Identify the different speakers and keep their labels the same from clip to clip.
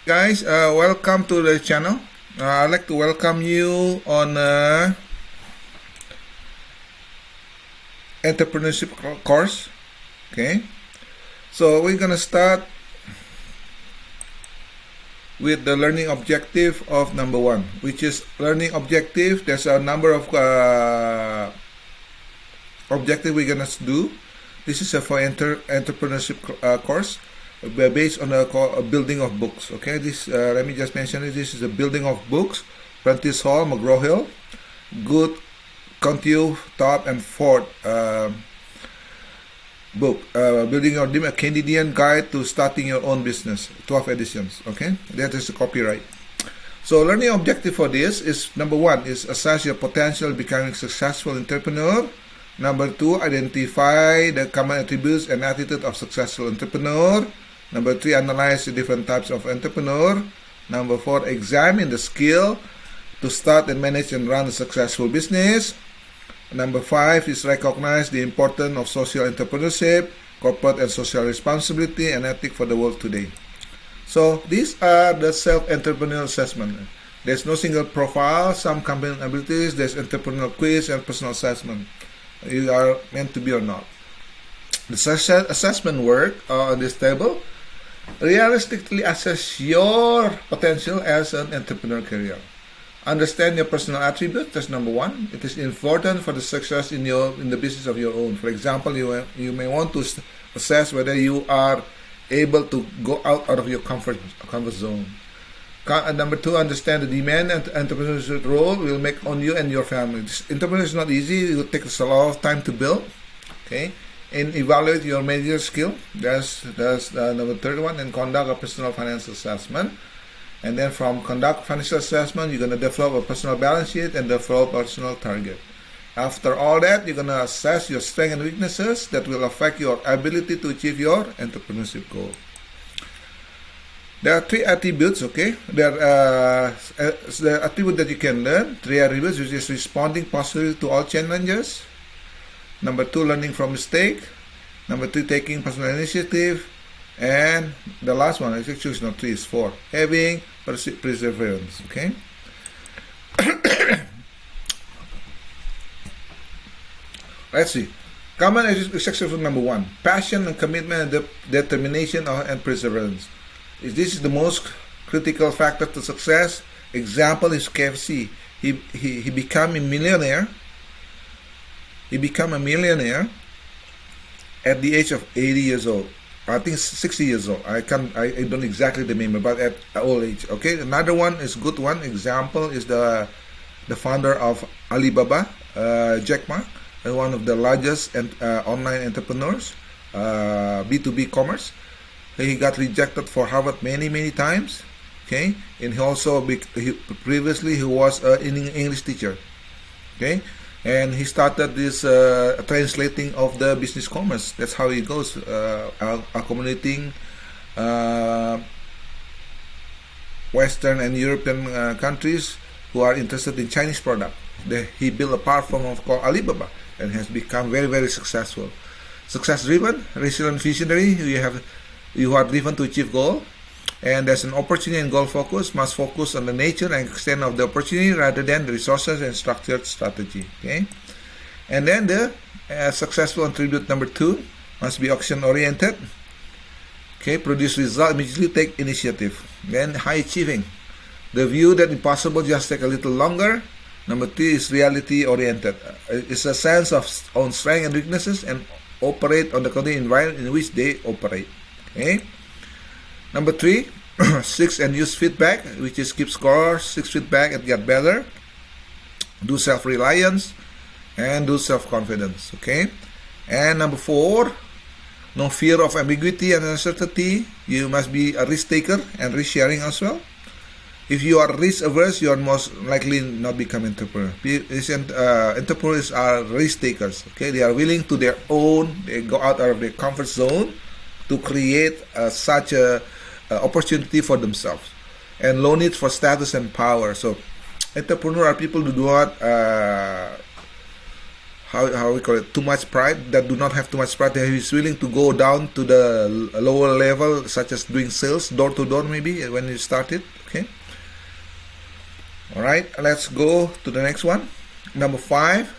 Speaker 1: Guys, welcome to the channel. I'd like to welcome you on entrepreneurship course. Okay, so we're gonna start with the learning objective of number one, which is learning objective. There's a number of objective we're gonna do. This is a for entrepreneurship course based on a building of books. Okay, this let me just mention it. This is a building of books. Prentice Hall, McGraw-Hill, Good, Contio, Top, and Ford book. Building Your Dream, a Canadian Guide to Starting Your Own Business. 12 editions. Okay, that is the copyright. So learning objective for this is number one is assess your potential becoming successful entrepreneur. Number two, identify the common attributes and attitude of successful entrepreneur. Number three, analyze the different types of entrepreneur. Number four, examine the skill to start and manage and run a successful business. Number five is recognize the importance of social entrepreneurship, corporate and social responsibility, and ethics for the world today. So these are the self-entrepreneurial assessment. There's no single profile, some combined abilities, there's entrepreneurial quiz and personal assessment. You are meant to be or not. The assessment work on this table realistically assess your potential as an entrepreneur career. Understand your personal attributes. That's number one. It is important for the success in the business of your own. For example, you may want to assess whether you are able to go out of your comfort zone. Number two, understand the demand and entrepreneurship role will make on you and your family. Entrepreneurship is not easy. It will take us a lot of time to build. Okay, and evaluate your major skill. That's number third one. And conduct a personal financial assessment. And then from conduct financial assessment, you're going to develop a personal balance sheet and develop a personal target. After all that, you're going to assess your strengths and weaknesses that will affect your ability to achieve your entrepreneurship goal. There are three attributes, okay? There are the attribute that you can learn. Three attributes, which is responding positively to all challenges. Number two, learning from mistake. Number three, taking personal initiative. And the last one, actually it's not three, it's four. Having perseverance, okay? Let's see. Common successful number one, passion and commitment and determination and perseverance. This is the most critical factor to success. Example is KFC. He became a millionaire. He became a millionaire at the age of 80 years old. I think 60 years old. I don't exactly remember, but at old age. Okay. Another one is good one. Example is the founder of Alibaba, Jack Ma, one of the largest online entrepreneurs, B2B commerce. He got rejected for Harvard many times. Okay, and he also previously he was an English teacher. Okay, and he started this translating of the business commerce. That's how he goes, accommodating Western and European countries who are interested in Chinese product. He built a platform called Alibaba and has become very successful. Success driven, resilient visionary. You are driven to achieve goal, and there's an opportunity and goal focus. Must focus on the nature and extent of the opportunity rather than the resources and structured strategy. Okay, and then the successful attribute number two must be action oriented. Okay, produce result immediately, take initiative. Then high achieving. The view that impossible just take a little longer. Number three is reality oriented. It's a sense of own strengths and weaknesses and operate on the condition environment in which they operate. Okay. Number three, 6 and use feedback, which is keep score, 6 feedback and get better. Do self-reliance and do self-confidence. Okay. And number 4, no fear of ambiguity and uncertainty. You must be a risk taker and risk sharing as well. If you are risk averse, you are most likely not become entrepreneur. Entrepreneurs are risk takers. Okay, they are willing to their own. They go out of their comfort zone to create such a opportunity for themselves, and low need for status and power. So, entrepreneur are people who do not how we call it, too much pride, that do not have too much pride, that he's willing to go down to the lower level, such as doing sales, door to door maybe, when you started. Okay. All right, let's go to the next one. Number 5,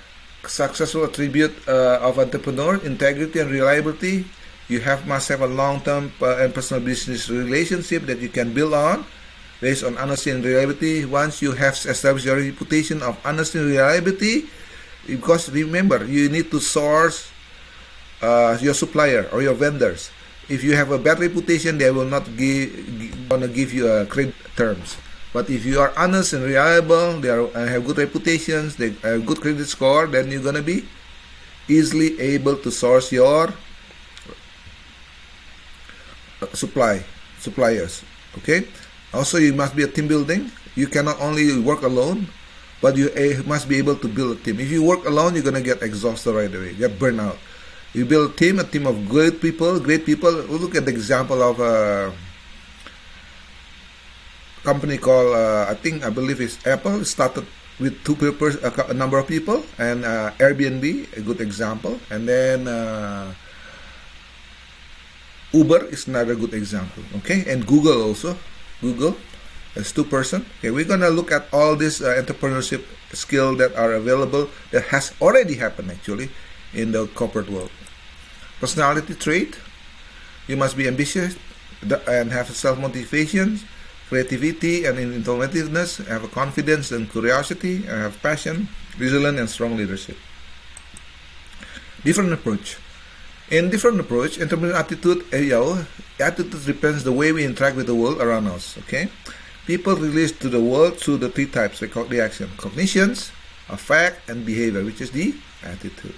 Speaker 1: successful attribute of entrepreneur: integrity and reliability. You must have a long-term and personal business relationship that you can build on based on honesty and reliability. Once you have established your reputation of honesty and reliability, because remember, you need to source your supplier or your vendors. If you have a bad reputation, they will not give you credit terms. But if you are honest and reliable, they have good reputations, they have good credit score, then you're gonna be easily able to source your suppliers. Okay. Also, you must be a team building. You cannot only work alone, but you must be able to build a team. If you work alone, you're gonna get exhausted right away, get burned out. You build a team of great people. Look at the example of a company called I believe it's Apple. It started with 2 people, a number of people, and Airbnb, a good example, and then Uber is another good example. Okay, and Google also. Google is 2 person. Okay, we're gonna look at all these entrepreneurship skill that are available, that has already happened actually in the corporate world. Personality trait: you must be ambitious and have self-motivation, creativity and innovativeness, have a confidence and curiosity, and have passion, resilience, and strong leadership. Different approach. In different approach, entrepreneurial attitude, attitude represents the way we interact with the world around us. Okay, people release to the world through the 3 types of reaction: cognitions, affect, and behavior, which is the attitude.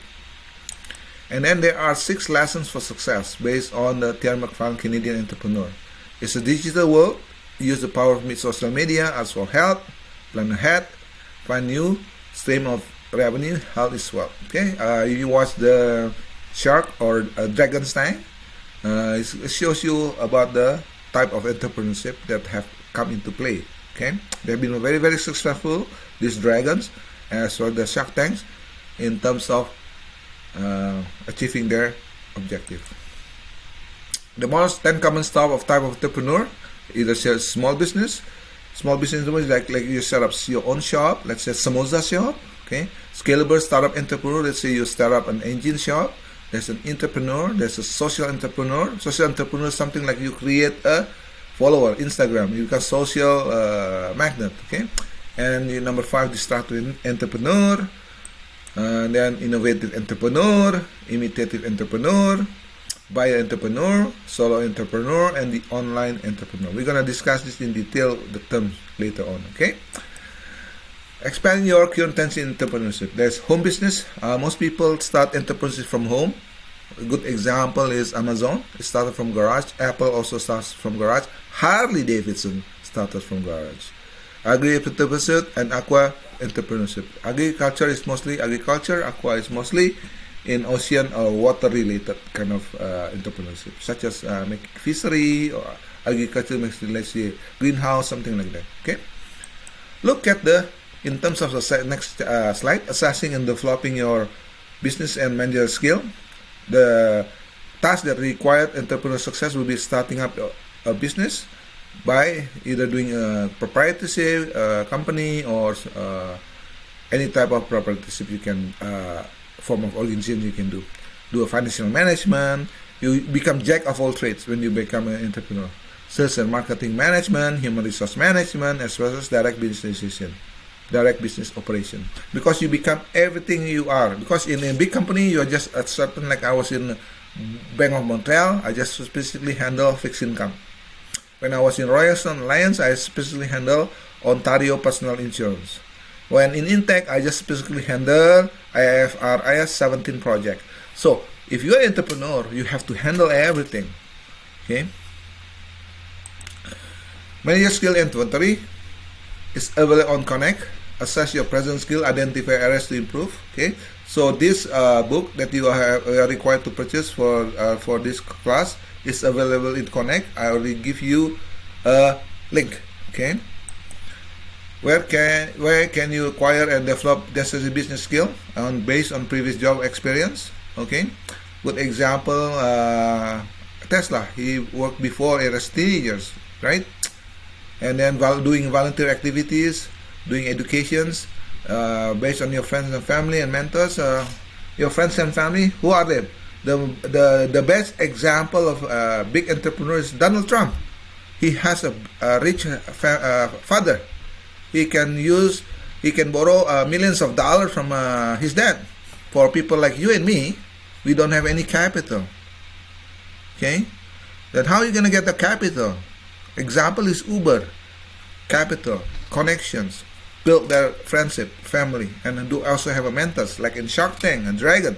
Speaker 1: And then there are 6 lessons for success based on the Thierry McFarlane Canadian entrepreneur. It's a digital world. Use the power of social media as for help, plan ahead, find new stream of revenue, health is wealth. Okay, you watch the Shark or Dragon's Den. It shows you about the type of entrepreneurship that have come into play. Okay, they've been very, very successful, these dragons, as well as the Shark Tanks, in terms of achieving their objective. The most 10 common stuff of type of entrepreneur: either small business like you set up your own shop, let's say samosa shop. Okay, scalable startup entrepreneur, let's say you start up an engine shop. There's an entrepreneur, there's a social entrepreneur. Social entrepreneur is something like you create a follower, Instagram, you become social magnet. Okay, and number 5, disruptive entrepreneur, then innovative entrepreneur, imitative entrepreneur, buyer entrepreneur, solo entrepreneur, and the online entrepreneur. We're going to discuss this in detail, the terms, later on. Okay, expand your current tendency in entrepreneurship. There's home business. Most people start entrepreneurship from home. A good example is Amazon. It started from garage. Apple also starts from garage. Harley Davidson started from garage. Agri-entrepreneurship and aqua entrepreneurship. Agriculture is mostly agriculture. Aqua is mostly in ocean or water related kind of entrepreneurship, such as making fishery or agriculture, let's say greenhouse, something like that. Okay, look at in terms of the next slide, assessing and developing your business and managerial skill. The task that required entrepreneurial success will be starting up a business by either doing a proprietorship company or any type of proprietorship you can form of organization you can do a financial management. You become jack of all trades when you become an entrepreneur. Sales and marketing management, human resource management, as well as direct business operation, because you become everything you are. Because in a big company, you are just a certain, like I was in Bank of Montreal, I just specifically handle fixed income. When I was in Royalton Alliance, I specifically handle Ontario personal insurance. When in Intech, I just specifically handle IFRS 17 project. So if you're an entrepreneur, you have to handle everything. Okay. Manage skill inventory is available on Connect. Assess your present skill, identify areas to improve. Okay, so this book that you are required to purchase for this class is available in Connect. I already give you a link. Okay, Where can you acquire and develop necessary business skill based on previous job experience? Okay, good example. Tesla. He worked before as teenagers, right? And then doing volunteer activities, doing educations based on your friends and family and mentors. Your friends and family, who are they? The best example of big entrepreneur is Donald Trump. He has a rich father. He can borrow millions of dollars from his dad. For people like you and me, we don't have any capital. Okay, then how are you gonna get the capital? Example is Uber. Capital, connections, build their friendship, family, and do also have a mentors like in Shark Tank and Dragon.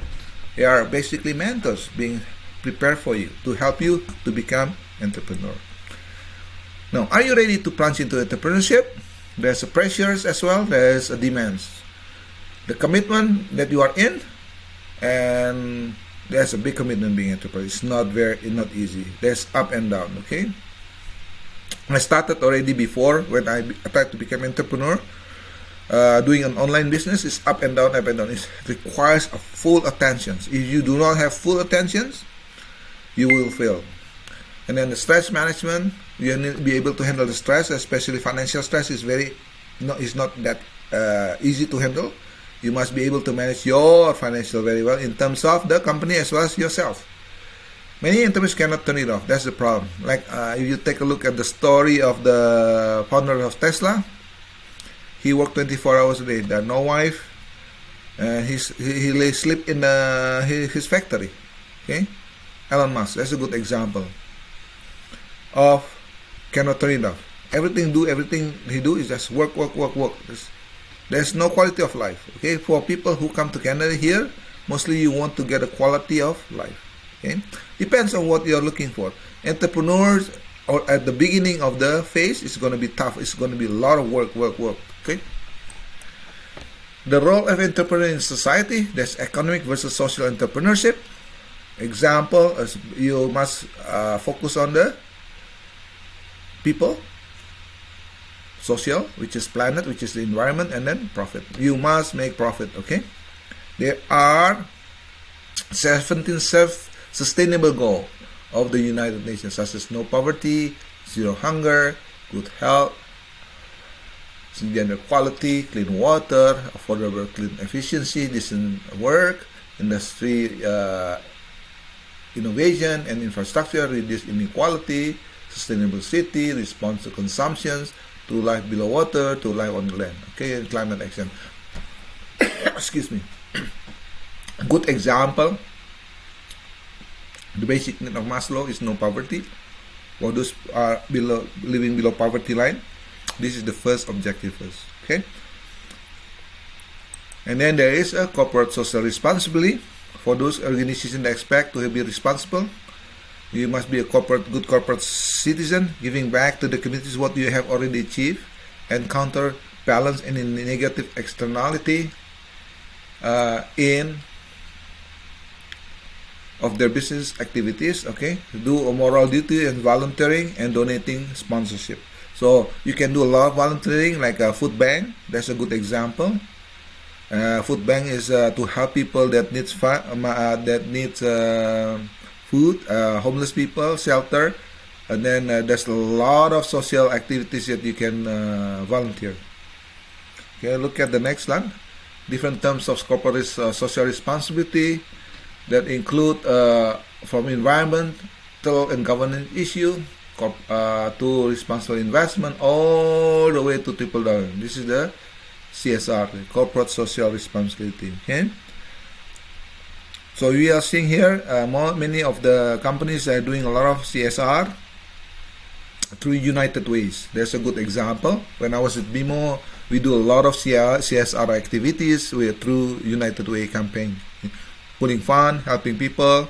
Speaker 1: They are basically mentors being prepared for you to help you to become entrepreneur. Now, are you ready to plunge into entrepreneurship? There's a pressures as well. There's a demands. The commitment that you are in, and there's a big commitment being entrepreneur. It's not easy. There's up and down. Okay. I started already before when I tried to become entrepreneur. Doing an online business is up and down, up and down. It requires a full attention. If you do not have full attention, you will fail. And then the stress management, you need to be able to handle the stress, especially financial stress is not that easy to handle. You must be able to manage your financial very well in terms of the company as well as yourself. Many entrepreneurs cannot turn it off. That's the problem. Like if you take a look at the story of the founder of Tesla, he worked 24 hours a day. There no wife. He lay sleep in his factory. Okay, Elon Musk. That's a good example of cannot turn it off. Everything he do is just work. There's no quality of life. Okay, for people who come to Canada here, mostly you want to get a quality of life. Okay, depends on what you're looking for. Entrepreneurs, or at the beginning of the phase, it's going to be tough. It's going to be a lot of work. Okay. The role of entrepreneur in society. There's economic versus social entrepreneurship. Example, you must focus on the people, social, which is planet, which is the environment, and then profit. You must make profit. Okay. There are 17 self-sustainable goals of the United Nations, such as no poverty, zero hunger, good health, gender equality, clean water, affordable clean efficiency, decent work, industry innovation and infrastructure, reduce inequality, sustainable city, response to consumptions, to life below water, to life on the land. Okay, and climate action. Excuse me. Good example. The basic need of Maslow is no poverty. For those are living below poverty line, this is the first objective first. Okay. And then there is a corporate social responsibility. For those organizations that expect to be responsible, you must be a good corporate citizen, giving back to the communities what you have already achieved, and counterbalance any negative externality of their business activities. Okay, do a moral duty and volunteering and donating sponsorship. So you can do a lot of volunteering, like a food bank. That's a good example. Food bank is to help people that needs food, homeless people, shelter, and then there's a lot of social activities that you can volunteer. Okay, look at the next one. Different terms of corporate social responsibility that include from environmental and governance issue to responsible investment, all the way to triple down. This is the CSR, the corporate social responsibility. Okay. So we are seeing here many of the companies are doing a lot of CSR through United Ways. There's a good example. When I was at BMO, we do a lot of CSR activities through United Way campaign. Putting fund, helping people,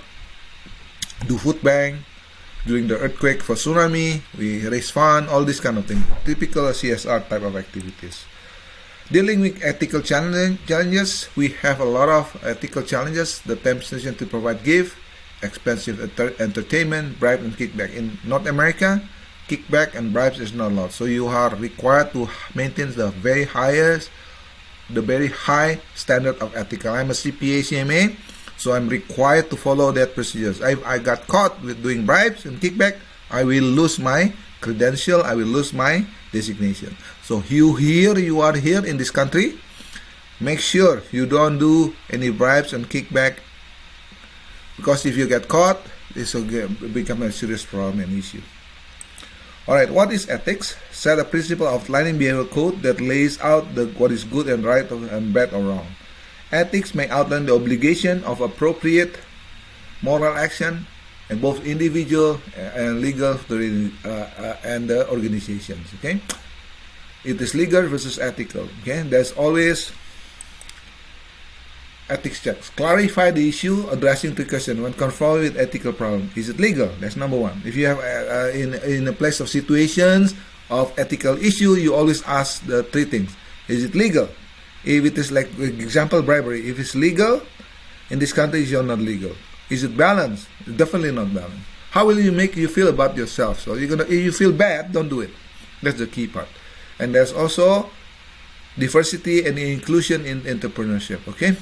Speaker 1: do food bank. During the earthquake for tsunami, we raise fund, all this kind of thing. Typical CSR type of activities. Dealing with ethical challenges, we have a lot of ethical challenges. The temptation to provide gift, expensive entertainment, bribe and kickback. In North America, kickback and bribes is not allowed. So you are required to maintain the very high standard of ethical. I'm a CPA CMA, so I'm required to follow that procedures. I got caught with doing bribes and kickback, I will lose my credential, I will lose my designation. So you are here in this country, make sure you don't do any bribes and kickback, because if you get caught, this will become a serious problem and issue. Alright, what is ethics? Set a principle outlining behavioral code that lays out what is good and right and bad or wrong. Ethics may outline the obligation of appropriate moral action in both individual and legal and the organizations. Okay, it is legal versus ethical. Okay, there's always ethics checks. Clarify the issue, addressing the question when confronted with ethical problem. Is it legal? That's number one. If you have in a place of situations of ethical issue, you always ask the three things. Is it legal? If it is like example bribery, if it's legal in this country, it's not legal. Is it balanced? Definitely not balanced. How will you make you feel about yourself? So if you feel bad, don't do it. That's the key part. And there's also diversity and inclusion in entrepreneurship. Okay,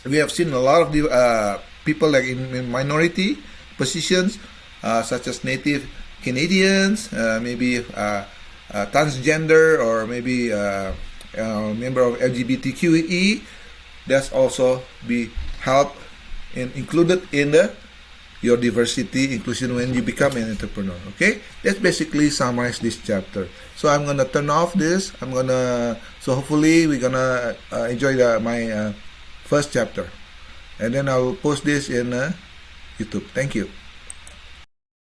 Speaker 1: we have seen a lot of people like in minority positions, such as Native Canadians, maybe transgender, or maybe member of LGBTQE. That's also be helped and included in your diversity inclusion when you become an entrepreneur. Okay, that's basically summarize this chapter. So I'm gonna turn off this. So hopefully we're gonna enjoy my first chapter, and then I will post this in YouTube. Thank you.